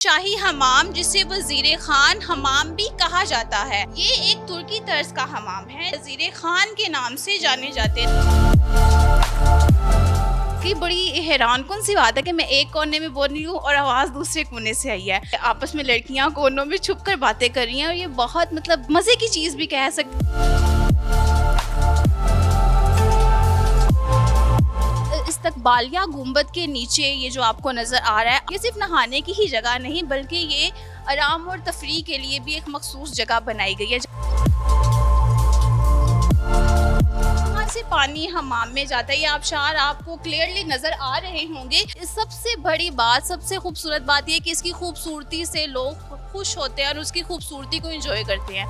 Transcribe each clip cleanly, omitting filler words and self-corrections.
शाही हमाम, जिसे वजीर खान हमाम भी कहा जाता है, ये एक तुर्की तर्ज का हमाम है। वजीर खान के नाम से जाने जाते हैं। कि बड़ी हैरान कौन सी बात है कि मैं एक कोने में बोल रही हूँ और आवाज़ दूसरे कोने से आई है। आपस में लड़कियाँ कोनों में छुप कर बातें कर रही हैं और ये बहुत मतलब मज़े की चीज़ भी कह सकते। इस्तकबालिया गुंबद के नीचे ये जो आपको नज़र आ रहा है, ये सिर्फ नहाने की ही जगह नहीं बल्कि ये आराम और तफरीह के लिए भी एक मखसूस जगह बनाई गई है। वहाँ से पानी हमाम में जाता है। ये आबशार आपको क्लियरली नज़र आ रहे होंगे। सबसे बड़ी बात, सबसे खूबसूरत बात ये कि इसकी खूबसूरती से लोग खुश होते हैं और उसकी खूबसूरती को एंजॉय करते हैं।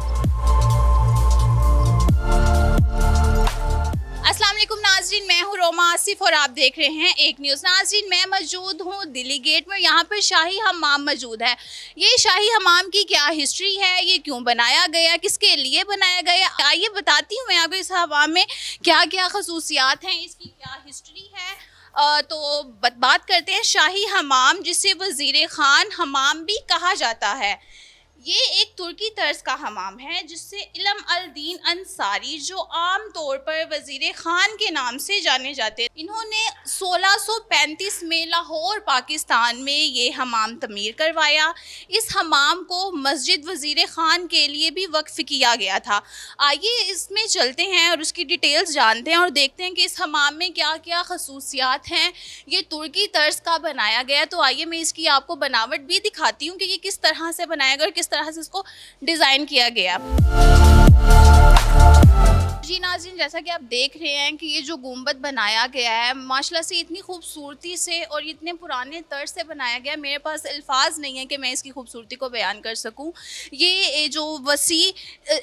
अस्सलाम वालेकुम नाज़रीन, मैं हूँ रोमा आसिफ और आप देख रहे हैं एक न्यूज़। नाज़रीन, मैं मौजूद हूँ दिल्ली गेट में। यहाँ पर शाही हमाम मौजूद है। ये शाही हमाम की क्या हिस्ट्री है, ये क्यों बनाया गया, किसके लिए बनाया गया, आइए बताती हूँ मैं आपको इस हमाम में क्या क्या खसूसियात हैं, इसकी क्या हिस्ट्री है। तो बात करते हैं शाही हमाम, जिसे वजीर खान हमाम भी कहा जाता है। ये एक तुर्की तर्ज का हमाम है जिससे इल्म अल दीन अंसारी, जो आम तौर पर वजीर खान के नाम से जाने जाते हैं, इन्होंने 1635 में लाहौर पाकिस्तान में ये हमाम तमीर करवाया। इस हमाम को मस्जिद वजीर खान के लिए भी वक्फ किया गया था। आइए इसमें चलते हैं और उसकी डिटेल्स जानते हैं और देखते हैं कि इस हमाम में क्या क्या खसूसियात हैं। ये तुर्की तर्ज का बनाया गया, तो आइए मैं इसकी आपको बनावट भी दिखाती हूँ कि ये किस तरह से बनाया गया और किस तरह से इसको डिज़ाइन किया गया। जी नाज़रीन, जैसा कि आप देख रहे हैं कि ये जो गुंबद बनाया गया है माशाल्लाह से इतनी खूबसूरती से और इतने पुराने तर्ज से बनाया गया, मेरे पास अल्फाज नहीं है कि मैं इसकी खूबसूरती को बयान कर सकूं। ये जो वसी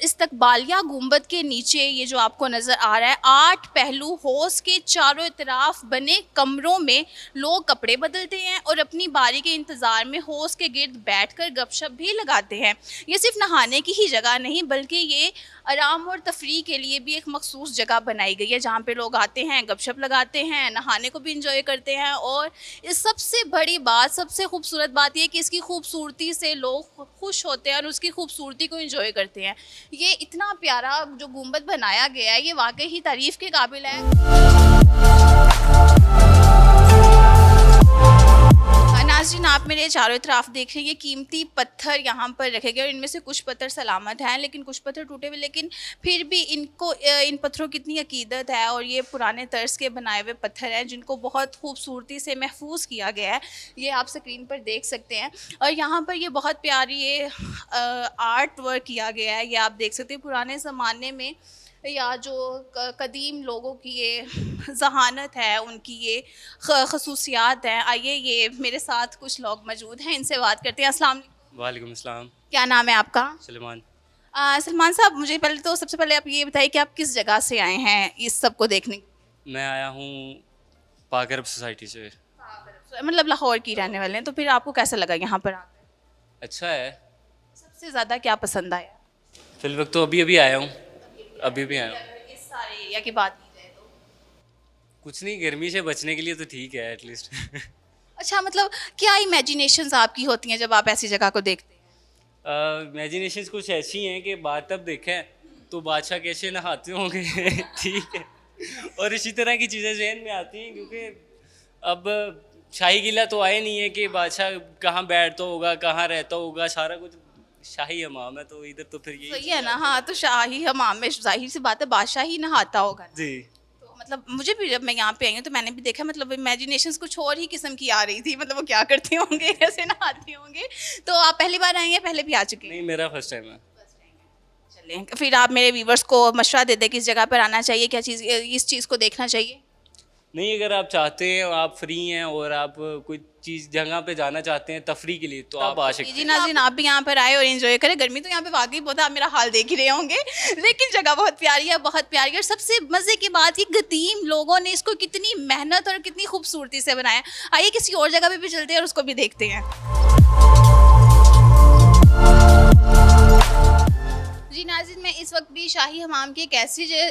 इस्तकबालिया गुंबद के नीचे ये जो आपको नज़र आ रहा है, 8 पहलू हौज़ के चारों तरफ बने कमरों में लोग कपड़े बदलते हैं और अपनी बारी के इंतज़ार में हौज़ के गिर्द बैठ कर गपशप भी लगाते हैं। ये सिर्फ नहाने की ही जगह नहीं बल्कि ये आराम और तफरीह के लिए भी एक मखसूस जगह बनाई गई है, जहाँ पे लोग आते हैं, गपशप लगाते हैं, नहाने को भी इंजॉय करते हैं। और इस सबसे बड़ी बात, सबसे खूबसूरत बात ये कि इसकी खूबसूरती से लोग खुश होते हैं और उसकी खूबसूरती को एंजॉय करते हैं। ये इतना प्यारा जो गुंबद बनाया गया है, ये वाकई ही तारीफ़ के काबिल है। नाज़रीन, आप मेरे चारों तरफ देख रहे हैं, ये कीमती पत्थर यहाँ पर रखे गए और इनमें से कुछ पत्थर सलामत हैं लेकिन कुछ पत्थर टूटे हुए, लेकिन फिर भी इन पत्थरों की इतनी अकीदत है और ये पुराने तर्ज के बनाए हुए पत्थर हैं जिनको बहुत खूबसूरती से महफूज किया गया है। ये आप स्क्रीन पर देख सकते हैं और यहाँ पर ये बहुत प्यारी ये आर्ट वर्क किया गया है। ये आप देख सकते हैं पुराने ज़माने में या जो कदीम लोगों की ये जहानत है, उनकी ये खसूसियात हैं। आइए, ये मेरे साथ कुछ लोग मौजूद हैं, इनसे बात करते हैं। अस्सलाम वालेकुम अस्सलाम। क्या नाम है आपका? सलमान। सलमान साहब, मुझे सबसे पहले आप ये बताइए कि आप किस जगह से आए हैं इस सब को देखने? मैं आया हूँ पाक अरब सोसाइटी से। मतलब लाहौर की रहने वाले हैं, तो फिर आपको कैसा लगा यहाँ पर आकर? अच्छा है। सबसे ज़्यादा क्या पसंद आया? फिल वक्त तो अभी आया हूँ, अभी भी आया हूँ। इस सारे एरिया की बात की जाए तो कुछ नहीं, गर्मी से बचने के लिए तो ठीक है एटलीस्ट। अच्छा, मतलब क्या इमेजिनेशंस आपकी होती हैं जब आप ऐसी जगह को देखते हैं? इमेजिनेशंस कुछ ऐसी हैं कि बात तब देखें तो बादशाह कैसे नहाते होंगे। ठीक है, और इसी तरह की चीज़ें जहन में आती हैं क्योंकि अब शाही किला तो आए नहीं है कि बादशाह कहाँ बैठता होगा, कहाँ रहता होगा, सारा कुछ शाही हमाम है तो इधर तो फिर ये सही है ना। हाँ, तो शाही हमाम में जाहिर सी बात है बादशाह ही नहाता होगा ना। जी। तो मतलब मुझे भी जब मैं यहाँ पे आई हूँ तो मैंने भी देखा, मतलब इमेजिनेशंस कुछ और ही किस्म की आ रही थी, मतलब वो क्या करते होंगे, कैसे नहाते होंगे। तो आप पहली बार आए हैं, पहले भी आ चुके हैं? नहीं, मेरा फर्स्ट टाइम है। चलें, फिर आप मेरे व्यूवर्स को मशवरा दे दें किस जगह पर आना चाहिए, क्या चीज़, इस चीज़ को देखना चाहिए? नहीं, अगर आप चाहते हैं और आप फ्री हैं और आप कोई चीज़ जगह पे जाना चाहते हैं तफरी के लिए तो आप आ सकते जी हैं। नाज़रीन, आप भी यहाँ पर आए और एंजॉय करें। गर्मी तो यहाँ पे वाकई बहुत है, आप मेरा हाल देख ही रहे होंगे, लेकिन जगह बहुत प्यारी है, बहुत प्यारी है। और सबसे मज़े की बात, ये कदीम लोगों ने इसको कितनी मेहनत और कितनी खूबसूरती से बनाया। आइए किसी और जगह पे भी चलते हैं और उसको भी देखते हैं। जी नाज़रीन, मैं इस वक्त भी अभी शाही हमाम की एक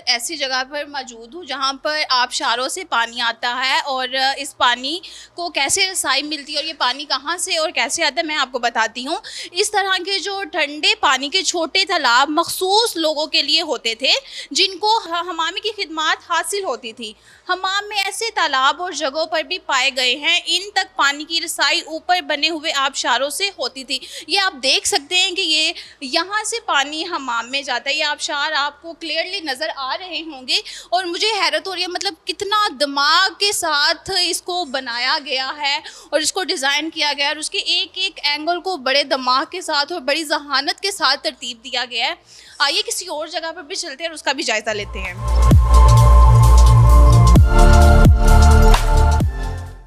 ऐसी जगह पर मौजूद हूँ जहाँ पर आबशारों से पानी आता है, और इस पानी को कैसे रसाई मिलती है और ये पानी कहाँ से और कैसे आता है मैं आपको बताती हूँ। इस तरह के जो ठंडे पानी के छोटे तालाब मखसूस लोगों के लिए होते थे जिनको हमामी की खिदमत हासिल होती थी। हमाम में ऐसे तालाब और जगहों पर भी पाए गए हैं, इन तक पानी की रसाई ऊपर बने हुए आबशारों से होती थी। ये आप देख सकते हैं कि ये यहाँ से पानी हमाम में जाता है। ये आबशार आपको क्लियरली नज़र आ रहे होंगे और मुझे हैरत हो रही है, मतलब कितना दिमाग के साथ इसको बनाया गया है और इसको डिज़ाइन किया गया है और उसके एक एक एंगल को बड़े दिमाग के साथ और बड़ी जहानत के साथ तरतीब दिया गया है। आइए किसी और जगह पर भी चलते हैं और उसका भी जायज़ा लेते हैं।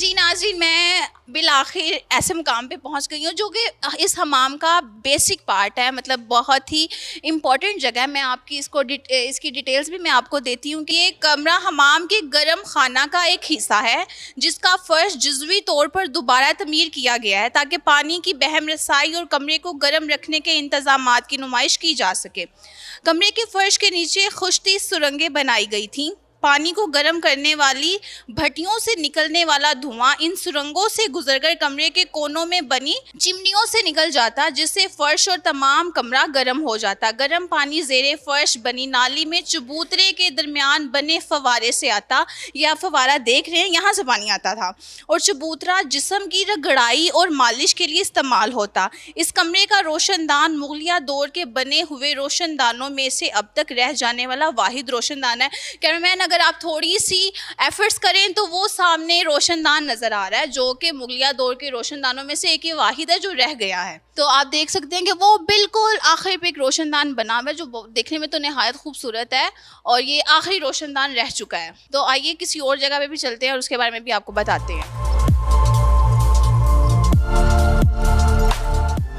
जी नाज़रीन, मैं बिलाखिर ऐसे मुकाम पे पहुंच गई हूँ जो कि इस हमाम का बेसिक पार्ट है, मतलब बहुत ही इम्पॉर्टेंट जगह है। मैं आपकी इसकी डिटेल्स भी मैं आपको देती हूँ कि ये कमरा हमाम के गर्म खाना का एक हिस्सा है जिसका फ़र्श जुज़वी तौर पर दोबारा तमीर किया गया है ताकि पानी की बहम रसाई और कमरे को गर्म रखने के इंतज़ामात की नुमाइश की जा सके। कमरे के फ़र्श के नीचे खुश्ती सुरंगें बनाई गई थीं। पानी को गर्म करने वाली भट्टियों से निकलने वाला धुआं इन सुरंगों से गुजरकर कमरे के कोनों में बनी चिमनियों से निकल जाता, जिससे फर्श और तमाम कमरा गर्म हो जाता। गर्म पानी ज़ेरे फर्श बनी नाली में चबूतरे के दरमियान बने फवारे से आता। यह फवारा देख रहे हैं, यहाँ से पानी आता था और चबूतरा जिस्म की रगड़ाई और मालिश के लिए इस्तेमाल होता। इस कमरे का रोशनदान मुगलिया दौर के बने हुए रोशनदानों में से अब तक रह जाने वाला वाहिद रोशनदान है। कैमरामैन, अगर आप थोड़ी सी एफर्ट्स करें तो वो सामने रोशनदान नज़र आ रहा है जो कि मुगलिया दौर के रोशनदानों में से एक ही वाहिद है जो रह गया है। तो आप देख सकते हैं कि वो बिल्कुल आखिर पे एक रोशनदान बना हुआ है जो देखने में तो नहायत खूबसूरत है और ये आखिरी रोशनदान रह चुका है। तो आइए किसी और जगह पे भी चलते हैं और उसके बारे में भी आपको बताते हैं।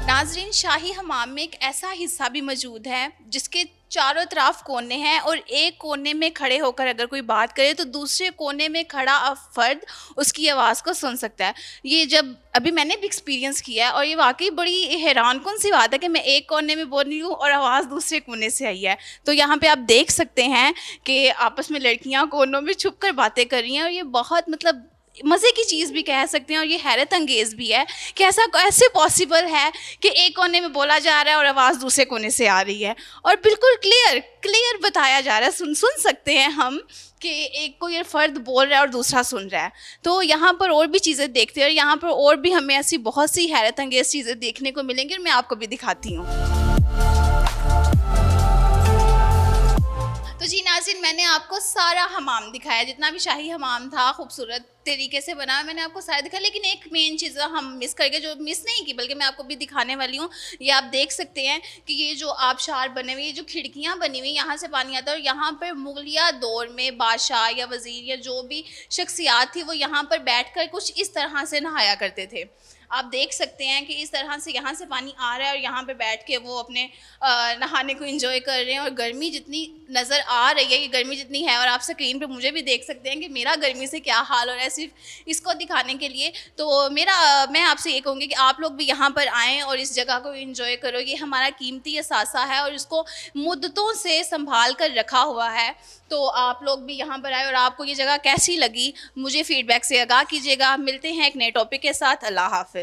नाज़रीन, शाही हमाम में एक ऐसा हिस्सा भी मौजूद है जिसके चारों तरफ कोने हैं और एक कोने में खड़े होकर अगर कोई बात करे तो दूसरे कोने में खड़ा फर्द उसकी आवाज़ को सुन सकता है। ये जब अभी मैंने भी एक्सपीरियंस किया है और ये वाकई बड़ी हैरानकुन सी बात है कि मैं एक कोने में बोल रही हूँ और आवाज़ दूसरे कोने से आई है। तो यहाँ पे आप देख सकते हैं कि आपस में लड़कियाँ कोनों में छुप कर बातें कर रही हैं और ये बहुत मतलब मज़े की चीज़ भी कह सकते हैं और ये हैरत अंगेज़ भी है कि ऐसा कैसे पॉसिबल है कि एक कोने में बोला जा रहा है और आवाज़ दूसरे कोने से आ रही है और बिल्कुल क्लियर बताया जा रहा है। सुन सकते हैं हम कि एक को ये फ़र्द बोल रहा है और दूसरा सुन रहा है। तो यहाँ पर और भी चीज़ें देखते हैं और यहाँ पर और भी हमें ऐसी बहुत सी हैरत अंगेज़ चीज़ें देखने को मिलेंगी और मैं आपको भी दिखाती हूँ। तो जी नाज़रीन, मैंने आपको सारा हमाम दिखाया, जितना भी शाही हमाम था खूबसूरत तरीके से बना मैंने आपको सारा दिखाया, लेकिन एक मेन चीज़ हम मिस कर गए, जो मिस नहीं की बल्कि मैं आपको भी दिखाने वाली हूँ। ये आप देख सकते हैं कि ये जो आबशार बने हुए, ये जो खिड़कियाँ बनी हुई, यहाँ से पानी आता है और यहाँ पर मुगलिया दौर में बादशाह या वज़ीर या जो भी शख्सियात थी वो यहाँ पर बैठकर कुछ इस तरह से नहाया करते थे। आप देख सकते हैं कि इस तरह से यहाँ से पानी आ रहा है और यहाँ पे बैठ के वो अपने नहाने को एंजॉय कर रहे हैं। और गर्मी जितनी नज़र आ रही है, ये गर्मी जितनी है, और आप स्क्रीन पे मुझे भी देख सकते हैं कि मेरा गर्मी से क्या हाल हो रहा है, सिर्फ इसको दिखाने के लिए। तो मैं आपसे ये कहूँगी कि आप लोग भी यहाँ पर आएँ और इस जगह को एंजॉय करो। ये हमारा कीमती असासा है और इसको मुद्दतों से संभाल कर रखा हुआ है। तो आप लोग भी यहाँ पर आए और आपको ये जगह कैसी लगी मुझे फ़ीडबैक से आगाह कीजिएगा। मिलते हैं एक नए टॉपिक के साथ। अल्लाह हाफ़िज़।